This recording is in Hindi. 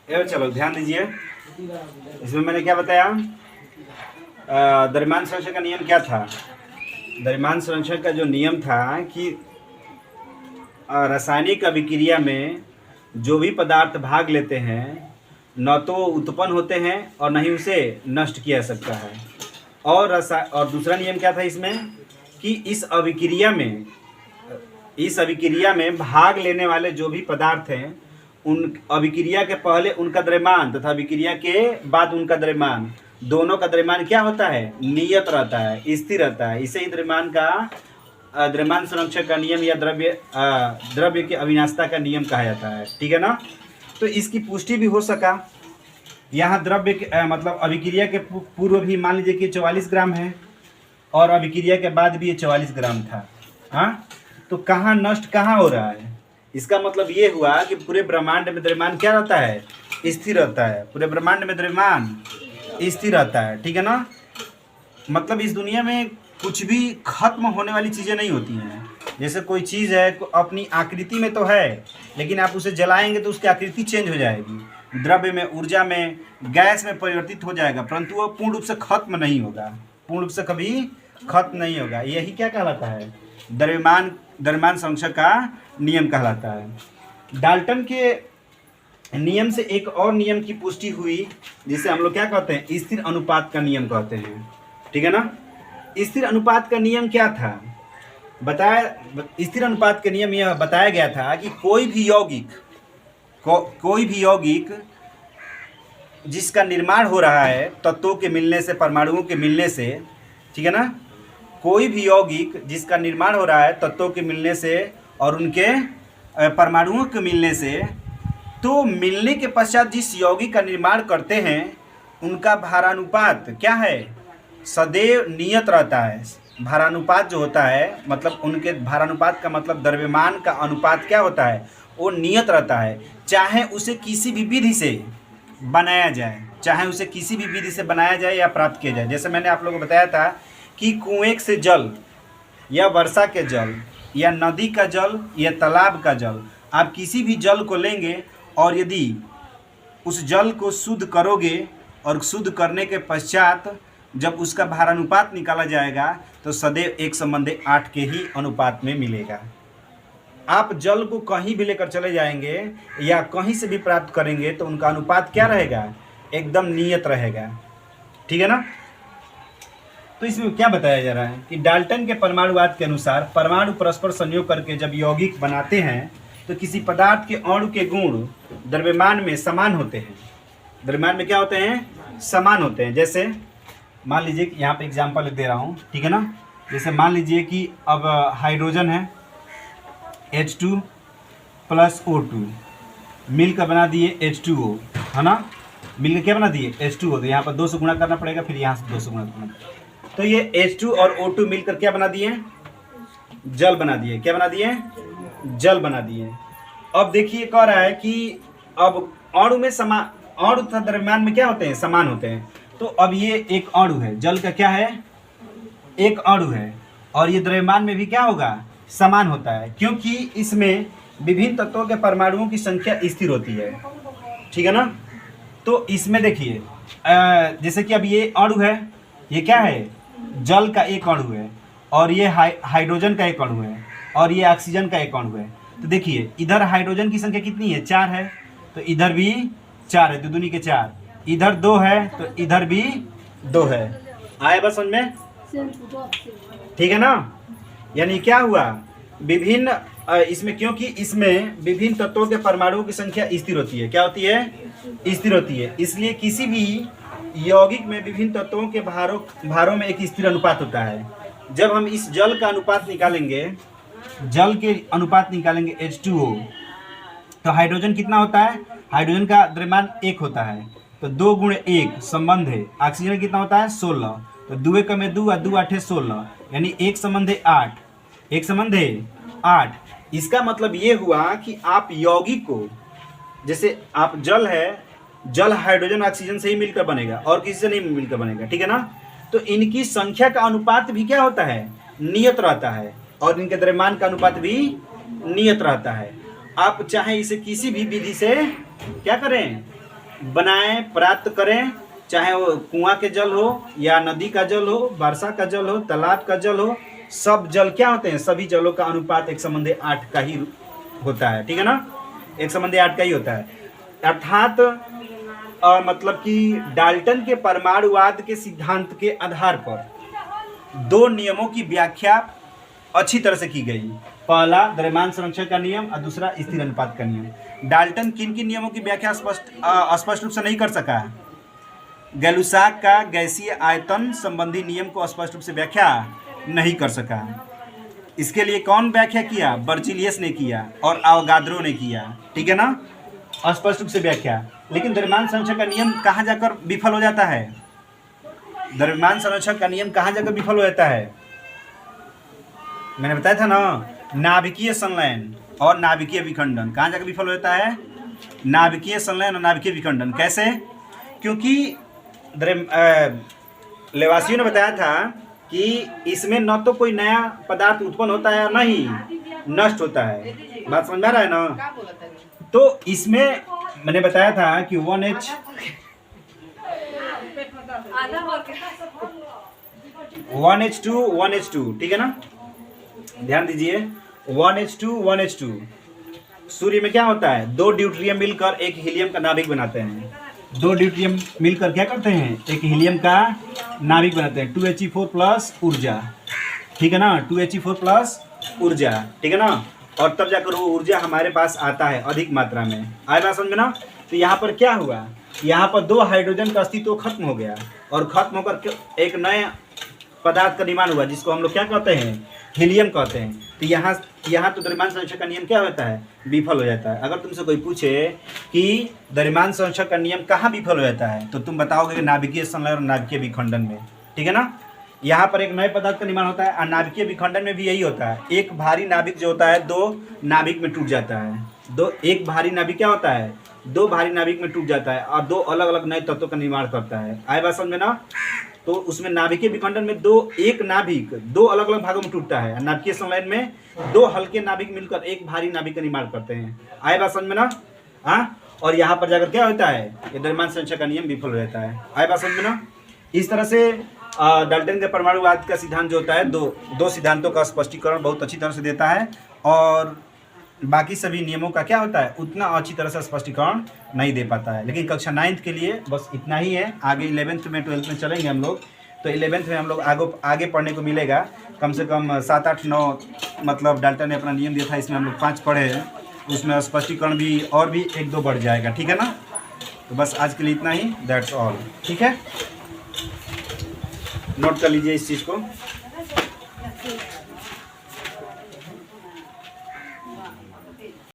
ये चलो ध्यान दीजिए, इसमें मैंने क्या बताया, द्रव्यमान संरक्षण का नियम क्या था। द्रव्यमान संरक्षण का जो नियम था कि रासायनिक अभिक्रिया में जो भी पदार्थ भाग लेते हैं न तो उत्पन्न होते हैं और न ही उसे नष्ट किया जा सकता है। और दूसरा नियम क्या था इसमें कि इस अभिक्रिया में भाग लेने वाले जो भी पदार्थ हैं उन अभिक्रिया के पहले उनका द्रव्यमान तथा अभिक्रिया के बाद उनका द्रव्यमान, दोनों का द्रव्यमान क्या होता है, नियत रहता है, स्थिर रहता है। इसे ही द्रव्यमान संरक्षण का नियम या द्रव्य की अविनाशिता का नियम कहा जाता है। ठीक है ना। तो इसकी पुष्टि भी हो सका। यहाँ द्रव्य के मतलब अभिक्रिया के पूर्व भी मान लीजिए कि 44 ग्राम है और अभिक्रिया के बाद भी ये 44 ग्राम था। हाँ, तो कहाँ नष्ट कहाँ हो रहा है, इसका मतलब ये हुआ कि पूरे ब्रह्मांड में द्रव्यमान क्या रहता है, स्थिर रहता है। पूरे ब्रह्मांड में द्रव्यमान स्थिर रहता है। ठीक है ना। मतलब इस दुनिया में कुछ भी खत्म होने वाली चीज़ें नहीं होती हैं। जैसे कोई चीज़ है अपनी आकृति में तो है, लेकिन आप उसे जलाएंगे तो उसकी आकृति चेंज हो जाएगी, द्रव्य में, ऊर्जा में, गैस में परिवर्तित हो जाएगा, परंतु वह पूर्ण रूप से खत्म नहीं होगा, पूर्ण रूप से कभी खत्म नहीं होगा। यही क्या कहलाता है, द्रव्यमान संरक्षण का नियम कहलाता है। डाल्टन के नियम से एक और नियम की पुष्टि हुई जिसे हम लोग क्या कहते हैं, स्थिर अनुपात का नियम कहते हैं। ठीक है ना। स्थिर अनुपात का नियम क्या था बताया, स्थिर अनुपात का नियम यह बताया गया था कि कोई भी यौगिक जिसका निर्माण हो रहा है तत्वों के मिलने से, परमाणुओं के मिलने से, ठीक है ना, कोई भी यौगिक जिसका निर्माण हो रहा है तत्वों के मिलने से और उनके परमाणुओं के मिलने से, तो मिलने के पश्चात जिस यौगिक का निर्माण करते हैं उनका भारानुपात क्या है, सदैव नियत रहता है। भारानुपात जो होता है, मतलब उनके भारानुपात का मतलब द्रव्यमान का अनुपात क्या होता है, वो नियत रहता है, चाहे उसे किसी भी विधि से बनाया जाए, या प्राप्त किया जाए। जैसे मैंने आप लोगों को बताया था कि कुएं से जल या वर्षा के जल या नदी का जल या तालाब का जल, आप किसी भी जल को लेंगे और यदि उस जल को शुद्ध करोगे और शुद्ध करने के पश्चात जब उसका भारानुपात निकाला जाएगा तो सदैव 1:8 के ही अनुपात में मिलेगा। आप जल को कहीं भी लेकर चले जाएंगे या कहीं से भी प्राप्त करेंगे तो उनका अनुपात क्या रहेगा, एकदम नियत रहेगा। ठीक है ना। तो इसमें क्या बताया जा रहा है कि डाल्टन के परमाणुवाद के अनुसार परमाणु परस्पर संयोग करके जब यौगिक बनाते हैं तो किसी पदार्थ के अणु के गुण द्रव्यमान में समान होते हैं। द्रव्यमान में क्या होते हैं, समान होते हैं। जैसे मान लीजिए कि यहाँ पे एग्जांपल दे रहा हूँ, ठीक है ना। जैसे मान लीजिए कि अब हाइड्रोजन है H2 + O2 मिलकर बना दिए H2O, है ना। मिलकर क्या बना दिए, H2O। तो यहाँ पर 2 से गुणा करना पड़ेगा, फिर यहाँ से 2 से गुणा करना पड़ेगा। तो ये H2 और O2 मिलकर क्या बना दिए, जल बना दिए। क्या बना दिए, जल बना दिए। अब देखिए कह रहा है कि अब अणु में अणु तथा द्रव्यमान में क्या होते हैं, समान होते हैं। तो अब ये एक अणु है, जल का क्या है, एक अणु है, और ये द्रव्यमान में भी क्या होगा, समान होता है, क्योंकि इसमें विभिन्न तत्वों के परमाणुओं की संख्या स्थिर होती है। ठीक है ना। तो इसमें देखिए जैसे कि अब ये अणु है, ये क्या है, जल का एक अणु है, और ये हाइड्रोजन का एक अणु है, और ये ऑक्सीजन का एक अणु है। तो देखिए इधर हाइड्रोजन की संख्या कितनी है, 4 है, तो इधर भी 4 है, 2 दूनी के 4, इधर 2 है तो इधर भी 2 है। आए बस समझ में, ठीक है ना। यानी क्या हुआ, विभिन्न इसमें, क्योंकि इसमें विभिन्न तत्वों के परमाणुओं की संख्या स्थिर होती है। क्या होती है, स्थिर होती है। इसलिए किसी भी यौगिक में विभिन्न तत्वों के भारों में एक स्थिर अनुपात होता है। जब हम इस जल का अनुपात निकालेंगे, जल के अनुपात निकालेंगे H2O, तो हाइड्रोजन कितना होता है, हाइड्रोजन का द्रव्यमान 1 होता है, तो 2 × 1 संबंध है। ऑक्सीजन कितना होता है, 16, तो 2 × 2 और 2 × 8 16, यानी 1:8, 1:8। इसका मतलब ये हुआ कि आप यौगिक को, जैसे आप जल है, जल हाइड्रोजन ऑक्सीजन से ही मिलकर बनेगा और किसी से नहीं मिलकर बनेगा। ठीक है ना। तो इनकी संख्या का अनुपात भी क्या होता है, नियत रहता है, और इनके द्रव्यमान का अनुपात भी नियत रहता है। आप चाहे इसे किसी भी विधि से क्या करें, बनाएं, प्राप्त करें, चाहे वो कुआं के जल हो या नदी का जल हो, वर्षा का जल हो, तालाब का जल हो, सब जल क्या होते हैं, सभी जलों का अनुपात 1:8 का ही होता है, ठीक है ना, 1:8 का ही होता है। अर्थात मतलब कि डाल्टन के परमाणुवाद के सिद्धांत के आधार पर दो नियमों की व्याख्या अच्छी तरह से की गई। पहला द्रव्यमान संरक्षण का नियम और दूसरा स्थिर अनुपात का नियम। डाल्टन किन किन नियमों की व्याख्या स्पष्ट रूप से नहीं कर सका? गैलुसाक का गैसीय आयतन संबंधी नियम को स्पष्ट रूप से व्याख्या नहीं कर सका। इसके लिए कौन व्याख्या किया? बर्जिलियस ने किया और अवगाद्रो ने किया, ठीक है ना, स्पष्ट रूप से व्याख्या। लेकिन द्रव्यमान संरक्षण का नियम कहाँ जाकर विफल हो जाता है? द्रव्यमान संरक्षण का नियम कहाँ जाकर विफल हो जाता है? मैंने बताया था ना, नाभिकीय संलयन और नाभिकीय विखंडन कहाँ जाकर विफल हो जाता है? नाभिकीय संलयन और नाभिकीय विखंडन। कैसे? क्योंकि लेवासियों ने बताया था कि इसमें न तो कोई नया पदार्थ उत्पन्न होता है, न ही नष्ट होता है। बात समझ में आ रहा है ना? तो इसमें मैंने बताया था कि 1H2 ठीक है ना, ध्यान दीजिए, 1H2 सूर्य में क्या होता है? दो ड्यूटेरियम मिलकर एक हीलियम का नाभिक बनाते हैं। दो ड्यूटेरियम मिलकर क्या करते हैं? एक हीलियम का नाभिक बनाते हैं। 2He4 प्लस ऊर्जा, ठीक है ना, 2He4 प्लस ऊर्जा, ठीक है ना, और तब जाकर वो ऊर्जा हमारे पास आता है अधिक मात्रा में। आए बात समझ में ना? तो यहाँ पर क्या हुआ? यहाँ पर दो हाइड्रोजन का अस्तित्व खत्म हो गया और खत्म होकर एक नए पदार्थ का निर्माण हुआ जिसको हम लोग क्या कहते हैं? हीलियम कहते हैं। तो यहाँ तो द्रव्यमान संरक्षण का नियम क्या होता है? विफल हो जाता है। अगर तुमसे कोई पूछे कि द्रव्यमान संरक्षण का नियम कहाँ विफल हो जाता है, तो तुम बताओगे कि नाभिकीय संलयन और नाभिकीय विखंडन में, ठीक है ना। यहाँ पर एक नए पदार्थ का निर्माण होता है और नाभिकीय विखंडन में भी यही होता है। एक भारी नाभिक जो होता है दो नाभिक में टूट जाता है। एक भारी नाभिक क्या होता है? दो भारी नाभिक में टूट जाता है और दो अलग अलग नए तत्वों का निर्माण करता है। आए बात समझ में ना? तो उसमें नाभिकीय विखंडन में एक नाभिक दो अलग अलग भागों में टूटता है। नाभिकीय संलयन में दो हल्के नाभिक मिलकर एक भारी नाभिक का निर्माण करते हैं। आए बात समझ में ना? हाँ, और यहाँ पर जाकर क्या होता है? ये द्रव्यमान संरक्षण का नियम विफल हो जाता है। आए बात समझ में ना? इस तरह से डाल्टन के परमाणुवाद का सिद्धांत जो होता है दो सिद्धांतों का स्पष्टीकरण बहुत अच्छी तरह से देता है और बाकी सभी नियमों का क्या होता है? उतना अच्छी तरह से स्पष्टीकरण नहीं दे पाता है। लेकिन कक्षा 9th के लिए बस इतना ही है। आगे 11th में 12th में चलेंगे हम लोग, तो 11th में हम लोग आगे पढ़ने को मिलेगा। कम से कम 7, 8, 9 मतलब डाल्टन ने अपना नियम दिया था, इसमें हम लोग 5 पढ़े हैं, उसमें स्पष्टीकरण भी और भी 1-2 बढ़ जाएगा, ठीक है ना। तो बस आज के लिए इतना ही, दैट्स ऑल, ठीक है। नोट कर लीजिए इस चीज़ को।